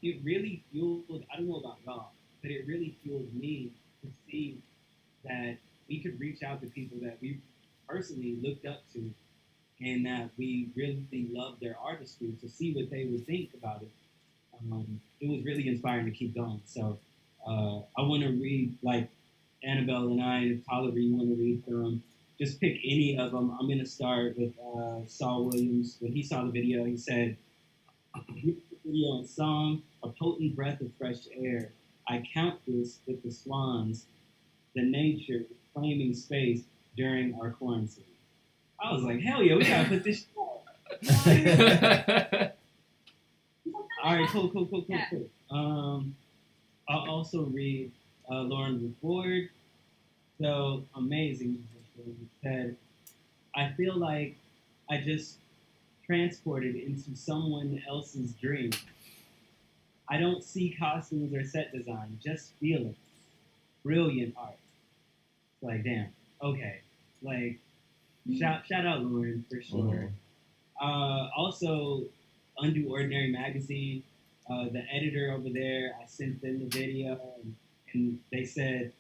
S3: it really fueled, I don't know about y'all, but it really fueled me to see that we could reach out to people that we personally looked up to and that we really loved their artistry, to see what they would think about it. It was really inspiring to keep going. So I want to read, like Annabelle and I, if Tolliver, you want to read from, just pick any of them. I'm going to start with Saul Williams. When he saw the video, he said, video and song, a potent breath of fresh air. I count this with the swans, the nature claiming space during our quarantine. I was like, hell yeah, we gotta put this shit out. All right, cool. I'll also read Lauren Ford. So amazing. He said, I feel like I just transported into someone else's dream. I don't see costumes or set design, just feelings. Brilliant art. Like, damn. Okay. Like, shout out Lauren for sure. Also, Undo Ordinary Magazine, the editor over there, I sent them the video, and they said,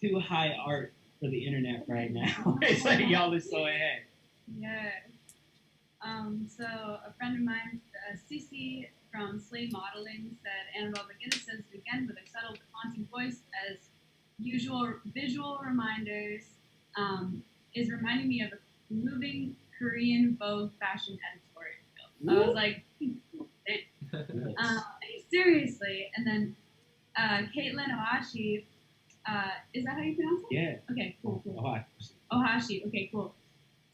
S3: too high art for the internet right now. It's like, y'all are so ahead.
S2: Yeah. So a friend of mine, Cece from Slay Modeling, said Annabelle Maginnis says it again with a subtle but haunting voice as usual visual reminders, is reminding me of a moving Korean Vogue fashion editorial. I was like, seriously. And then Caitlin Ohashi, is that how you pronounce it?
S3: Yeah.
S2: Okay, cool. Ohashi, okay, cool.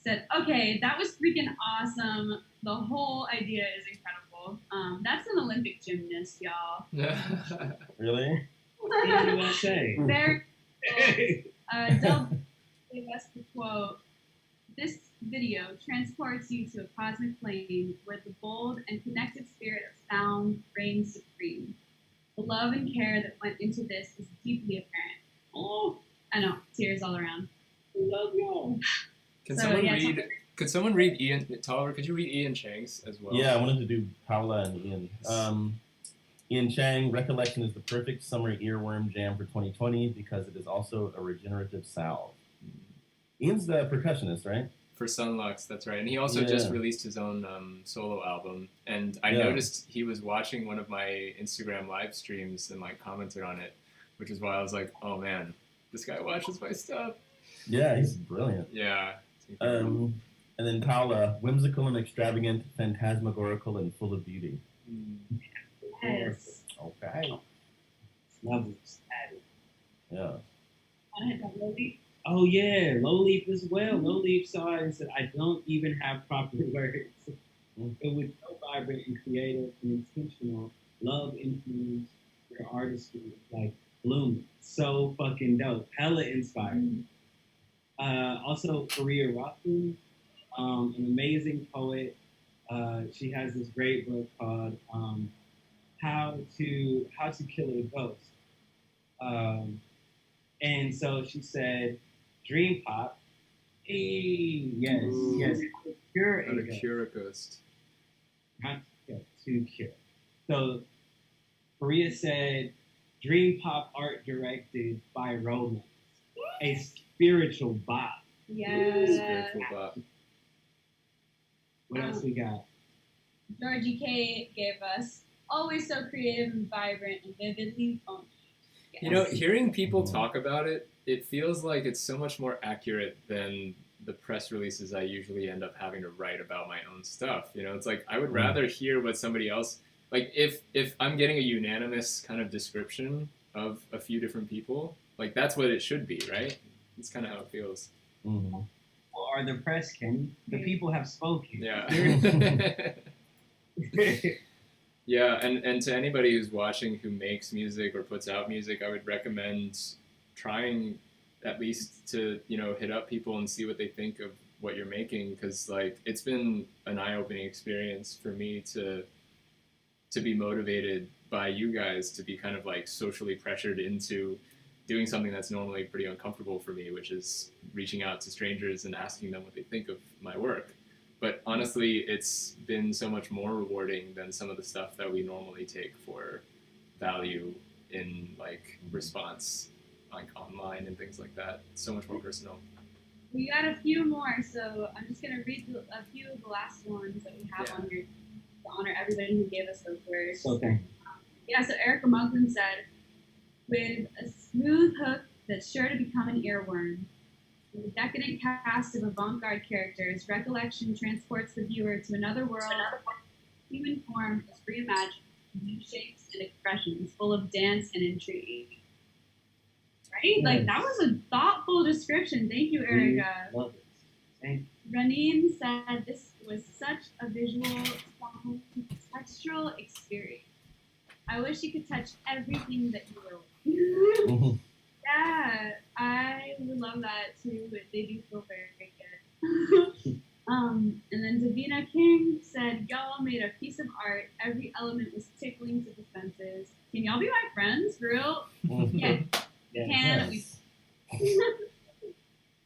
S2: Said, okay, that was freaking awesome. The whole idea is incredible. That's an Olympic gymnast, y'all.
S8: Really?
S3: What do you want to say?
S2: Very cool. Del West quote, this video transports you to a cosmic plane where the bold and connected spirit of sound reigns supreme. The love and care that went into this is deeply apparent. Oh, I know, tears all around. Love y'all.
S1: Could someone read Ian Tolliver? Could you read Ian Chang's as well?
S8: Yeah, I wanted to do Paula and Ian. Ian Chang, recollection is the perfect summer earworm jam for 2020 because it is also a regenerative salve. Ian's the percussionist, right?
S1: For Sunlux, that's right. And he also just released his own solo album. And I noticed he was watching one of my Instagram live streams and like commented on it, which is why I was like, oh man, this guy watches my stuff.
S8: Yeah, he's brilliant.
S1: Yeah.
S8: And then Paula, whimsical and extravagant, phantasmagorical and full of beauty.
S2: Yes.
S8: Okay.
S3: Lovely.
S8: Yeah.
S3: Oh yeah, Low Leaf as well. Low Leaf saw it and said, I don't even have proper words. It was so vibrant and creative and intentional. Love influence your artistry, like bloom. So fucking dope. Hella inspired. Also, Faria Rothman, an amazing poet. She has this great book called How to Kill a Ghost. And so she said, Dream Pop. Hey, yes. Cure
S1: How to cure a ghost.
S3: To cure. So Faria said, Dream Pop art directed by Roland. A spiritual bop.
S2: Yeah.
S1: Spiritual bop.
S3: What else we got?
S2: Georgie K gave us always so creative and vibrant and vividly funky. Yes.
S1: You know, hearing people talk about it, it feels like it's so much more accurate than the press releases I usually end up having to write about my own stuff. You know, it's like I would rather hear what somebody else, like if I'm getting a unanimous kind of description of a few different people, like that's what it should be, right? It's kind of how it feels.
S8: Mm-hmm.
S3: Or the press, Kenny. The people have spoken.
S1: Yeah. Yeah, and to anybody who's watching who makes music or puts out music, I would recommend trying at least to, you know, hit up people and see what they think of what you're making, because like it's been an eye-opening experience for me to be motivated by you guys to be kind of like socially pressured into doing something that's normally pretty uncomfortable for me, which is reaching out to strangers and asking them what they think of my work. But honestly, it's been so much more rewarding than some of the stuff that we normally take for value in like response, like online and things like that. It's so much more personal.
S2: We got a few more, so I'm just gonna read a few of the last ones that we have on here to honor everybody who gave us those words.
S3: Okay.
S2: So Erica Muglin said, with a smooth hook that's sure to become an earworm, with a decadent cast of avant-garde characters, recollection transports the viewer to another world. Human form is reimagined, new shapes and expressions, full of dance and intrigue. Right? Like, that was a thoughtful description. Thank you, Erica.
S3: Love it. Thank you.
S2: Raneen said this was such a visual, textural experience. I wish you could touch everything that you were with. Yeah, I would love that too, but they do feel very, very good. And then Davina King said, y'all made a piece of art. Every element was tickling to Yeah.
S3: Yeah.
S2: Can
S8: Yes.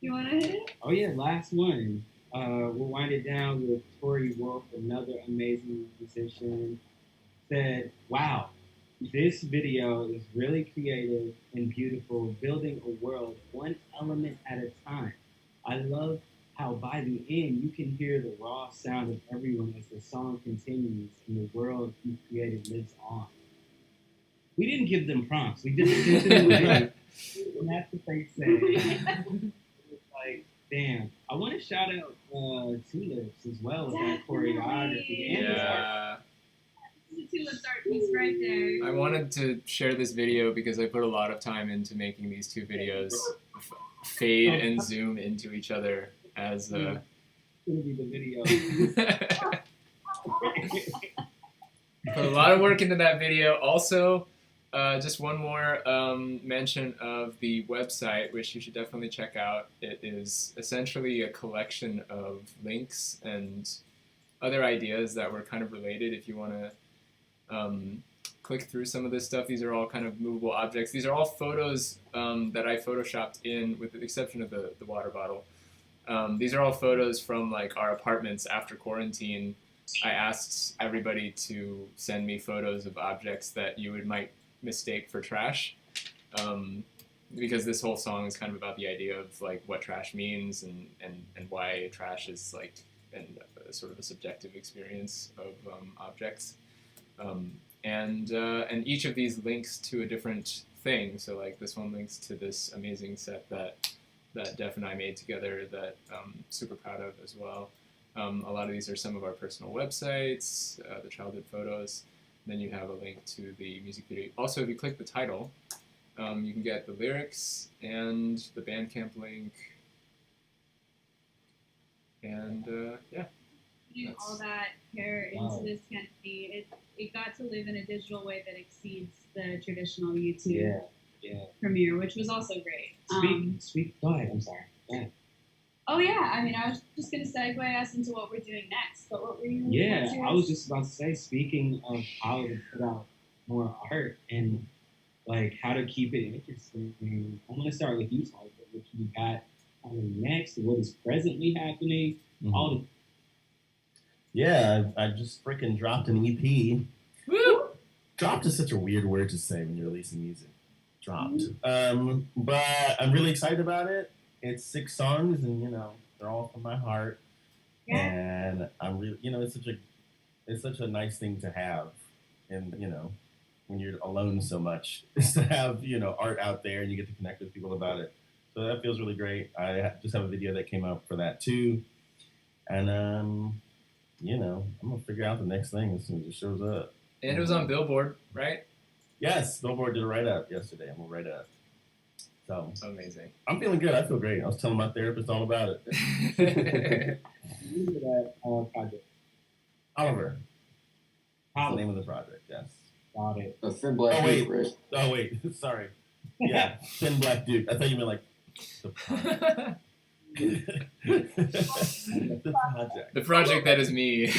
S2: you want to hit it?
S3: Oh yeah, last one. We'll wind it down with Tori Wolf, another amazing musician. Said, "Wow, this video is really creative and beautiful, building a world one element at a time. I love how by the end you can hear the raw sound of everyone as the song continues and the world you created lives on." We didn't give them prompts. We just did them and that's what they say. Like, damn. I want to shout out Tulips as well with that choreography and his art.
S1: Yeah.
S2: This is a Tulips art piece right there.
S1: I wanted to share this video because I put a lot of time into making these two videos fade and zoom into each other as
S3: It's gonna be the video.
S1: put a lot of work into that video. Also, just one more mention of the website, which you should definitely check out. It is essentially a collection of links and other ideas that were kind of related. If you want to click through some of this stuff, these are all kind of movable objects. These are all photos that I photoshopped in, with the exception of the water bottle. These are all photos from like our apartments after quarantine. I asked everybody to send me photos of objects that you might mistake for trash, because this whole song is kind of about the idea of like what trash means and why trash is like sort of a subjective experience of objects, and each of these links to a different thing. So like this one links to this amazing set that Def and I made together that I'm super proud of as well. A lot of these are some of our personal websites, the childhood photos. Then you have a link to the music video. Also, if you click the title, you can get the lyrics and the Bandcamp link. And yeah.
S2: Putting all that care into this canopy, it got to live in a digital way that exceeds the traditional YouTube premiere, which was also great.
S3: Go ahead, I'm sorry. Go ahead.
S2: Oh yeah, I mean, I was just going to segue us into what we're doing next, but what were you?
S3: Yeah, I was just about to say, speaking of how to put out more art and like how to keep it interesting, I'm going to start with you, Tolliver. What you got next? What is presently happening? All the
S8: Yeah, I just freaking dropped an EP.
S1: Woo!
S8: Dropped is such a weird word to say when you're releasing music. Dropped. But I'm really excited about it. It's 6 songs, and they're all from my heart.
S2: Yeah.
S8: And I'm really, it's such a nice thing to have, and when you're alone so much, is to have art out there and you get to connect with people about it. So that feels really great. I just have a video that came out for that too, and I'm gonna figure out the next thing as soon as it shows up.
S1: And it was on Billboard, right?
S8: Yes, Billboard did a write-up yesterday. I'm gonna write up. So
S1: amazing.
S8: I'm feeling good. I feel great. I was telling my therapist all about it.
S3: that project.
S8: Oliver. That's the name of the project. Yes.
S3: Got it.
S9: A Thin Black Duke, right?
S8: Oh wait. Sorry. Yeah, ThinBlackDuke. I thought you meant like the project. The project.
S1: The project that is me.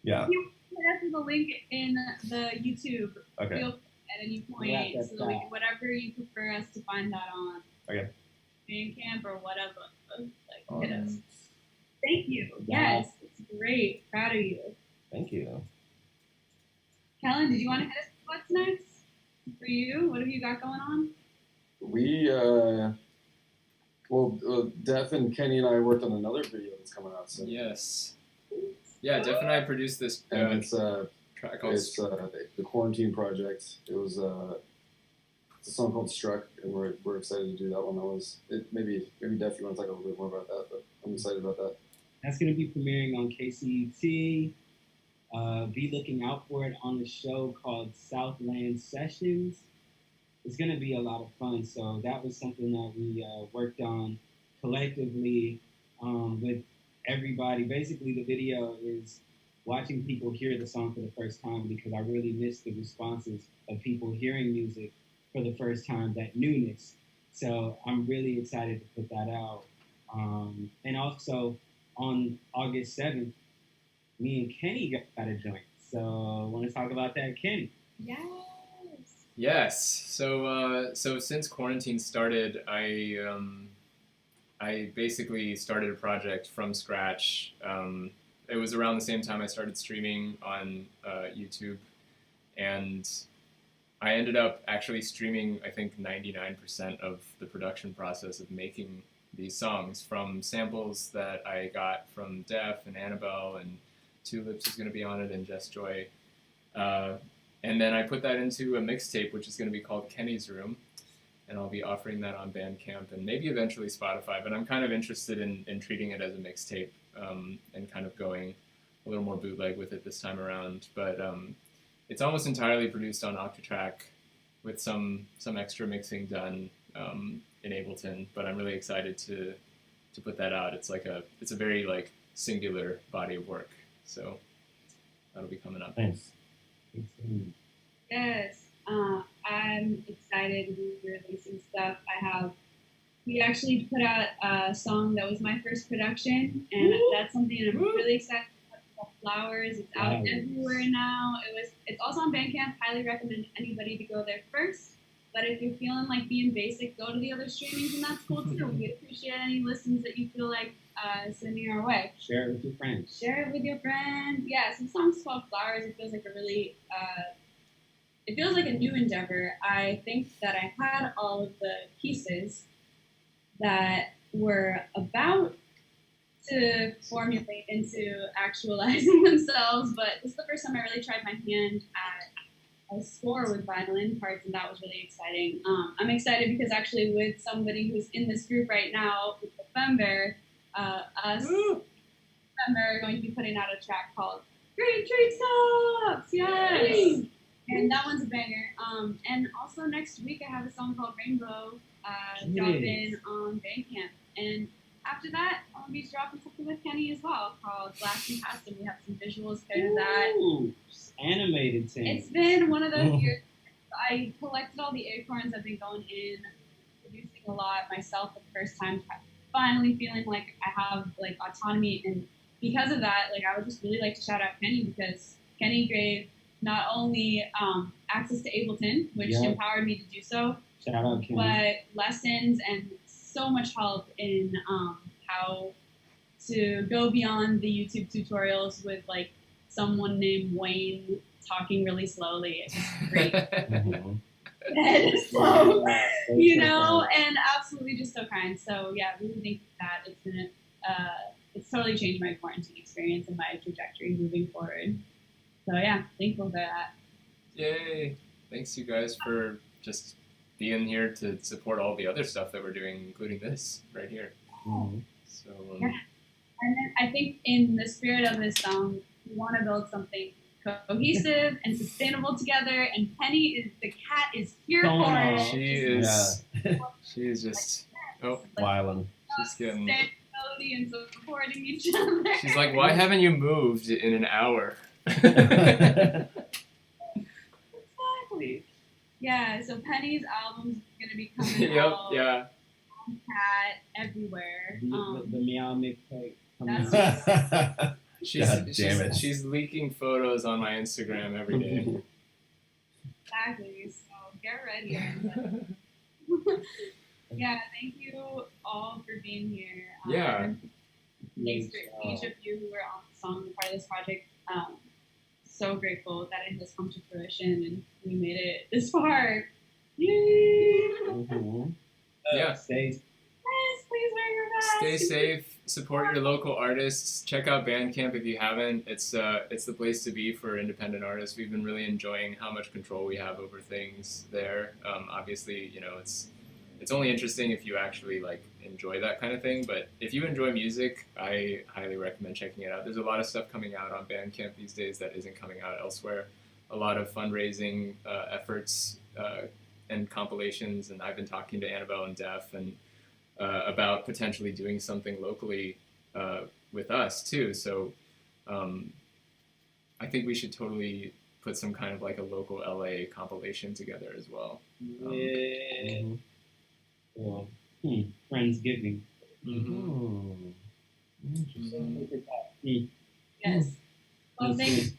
S8: Yeah.
S2: You put us the link in the YouTube.
S8: Okay.
S2: Feel at any point, so that we can, whatever you prefer us to find that on.
S8: Okay.
S2: Bandcamp or whatever. Like, hit us. Thank you. Yes, it's great. Proud of you.
S8: Thank you.
S2: Kellen, did you want to hit us with what's next for you? What have you got going on?
S9: We, Def and Kenny and I worked on another video that's coming out soon.
S1: Yes. Yeah, Def and I produced this
S9: And it's
S1: track called
S9: the Quarantine Project. It was it's a song called Struck, and we're excited to do that one. Maybe Def, you want to talk a little bit more about that, but I'm excited about that.
S3: That's going to be premiering on KCET. Be looking out for it on the show called Southland Sessions. It's going to be a lot of fun. So that was something that we worked on collectively with everybody. Basically, the video is watching people hear the song for the first time, because I really miss the responses of people hearing music for the first time, that newness. So I'm really excited to put that out. And also on August 7th, me and Kenny got a joint. So I want to talk about that, Kenny.
S2: Yes.
S1: Yes. So since quarantine started, I basically started a project from scratch. It was around the same time I started streaming on YouTube, and I ended up actually streaming, I think, 99% of the production process of making these songs from samples that I got from Def and Annabelle, and Tulips is going to be on it, and Jess Joy. Uh, and then I put that into a mixtape, which is going to be called Kenny's Room, and I'll be offering that on Bandcamp and maybe eventually Spotify. But I'm kind of interested in treating it as a mixtape, and kind of going a little more bootleg with it this time around. But it's almost entirely produced on Octatrack, with some extra mixing done in Ableton. But I'm really excited to put that out. It's a very like singular body of work. So that'll be coming up.
S8: Thanks.
S2: Yes, I'm excited to be releasing stuff. We actually put out a song that was my first production, and that's something I'm really excited about. Flowers, it's out everywhere now. It's also on Bandcamp. Highly recommend anybody to go there first. But if you're feeling like being basic, go to the other streamings, and that's cool too. We appreciate any listens that you feel like sending our way.
S3: Share it with your friends.
S2: Share it with your friends. Yeah, some songs called Flowers. It feels like it feels like a new endeavor. I think that I had all of the pieces that were about to formulate into actualizing themselves, but this is the first time I really tried my hand at a score with violin parts, and that was really exciting. I'm excited because actually with somebody who's in this group right now, with the Fembear, Fembear are going to be putting out a track called Great Trade Stops! Yes! And that one's a banger. And also next week I have a song called Rainbow dropping on Bandcamp. And after that, I'll be dropping something with Kenny as well called Blast and Past, and we have some visuals paired to that.
S3: Ooh, animated thing.
S2: It's been one of those years. I collected all the acorns. I've been going in, producing a lot myself for the first time, finally feeling like I have like autonomy. And because of that, like I would just really like to shout out Kenny, because Kenny gave not only access to Ableton, which empowered me to do so,
S3: shout out Kenny,
S2: but lessons and so much help in how to go beyond the YouTube tutorials with like someone named Wayne talking really slowly. It's just great. So, you know, and absolutely just so kind. So yeah, I really think that it's been it's totally changed my quarantine experience and my trajectory moving forward. So yeah, thankful for that.
S1: Yay! Thanks you guys for just being here to support all the other stuff that we're doing, including this right here. So
S2: yeah. And then I think in the spirit of this song, we want to build something cohesive and sustainable together. And Penny the cat is here for it.
S1: She is just
S8: wilding.
S1: She's getting
S2: and supporting each other.
S1: She's like, why haven't you moved in an hour?
S2: Exactly. Yeah, so Penny's album's gonna be coming out.
S1: Yeah.
S2: Cat everywhere.
S3: The meow mixtape.
S1: She's leaking photos on my Instagram every day.
S2: Exactly. So get ready. Yeah, thank you all for being here. Thanks to each of you who were on the song, part of this project. So grateful that it has come to fruition and we made it this far. Yay!
S1: Yeah.
S2: Please wear your mask.
S1: Stay safe. Support your local artists. Check out Bandcamp if you haven't. It's the place to be for independent artists. We've been really enjoying how much control we have over things there. Obviously, you know, it's only interesting if you actually like enjoy that kind of thing. But if you enjoy music, I highly recommend checking it out. There's a lot of stuff coming out on Bandcamp these days that isn't coming out elsewhere. A lot of fundraising efforts and compilations. And I've been talking to Annabelle and Def and about potentially doing something locally with us too. So I think we should totally put some kind of like a local LA compilation together as well.
S3: Well, Friendsgiving.
S2: Yes. Well, thanks.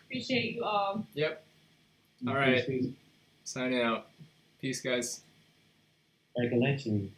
S2: Appreciate you all.
S1: Yep. All right. Signing out. Peace, guys.
S3: recollection.